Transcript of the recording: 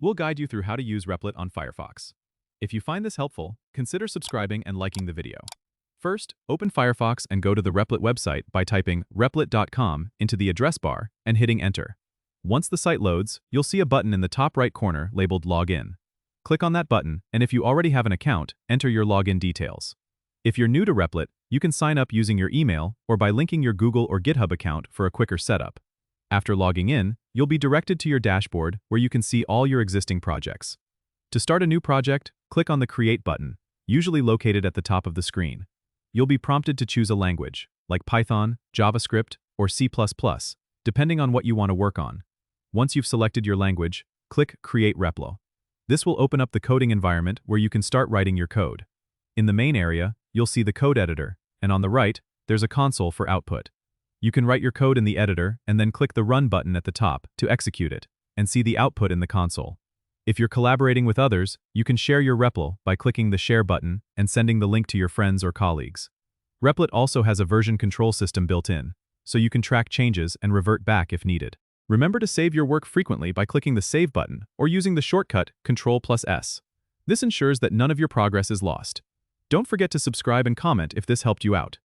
We'll guide you through how to use Replit on Firefox. If you find this helpful, consider subscribing and liking the video. First, open Firefox and go to the Replit website by typing replit.com into the address bar and hitting Enter. Once the site loads, you'll see a button in the top right corner labeled Login. Click on that button, and if you already have an account, enter your login details. If you're new to Replit, you can sign up using your email or by linking your Google or GitHub account for a quicker setup. After logging in, you'll be directed to your dashboard where you can see all your existing projects. To start a new project, click on the Create button, usually located at the top of the screen. You'll be prompted to choose a language, like Python, JavaScript, or C++, depending on what you want to work on. Once you've selected your language, click Create Replo. This will open up the coding environment where you can start writing your code. In the main area, you'll see the code editor, and on the right, there's a console for output. You can write your code in the editor and then click the Run button at the top to execute it, and see the output in the console. If you're collaborating with others, you can share your Repl by clicking the Share button and sending the link to your friends or colleagues. Replit also has a version control system built in, so you can track changes and revert back if needed. Remember to save your work frequently by clicking the Save button or using the shortcut Ctrl+S. This ensures that none of your progress is lost. Don't forget to subscribe and comment if this helped you out.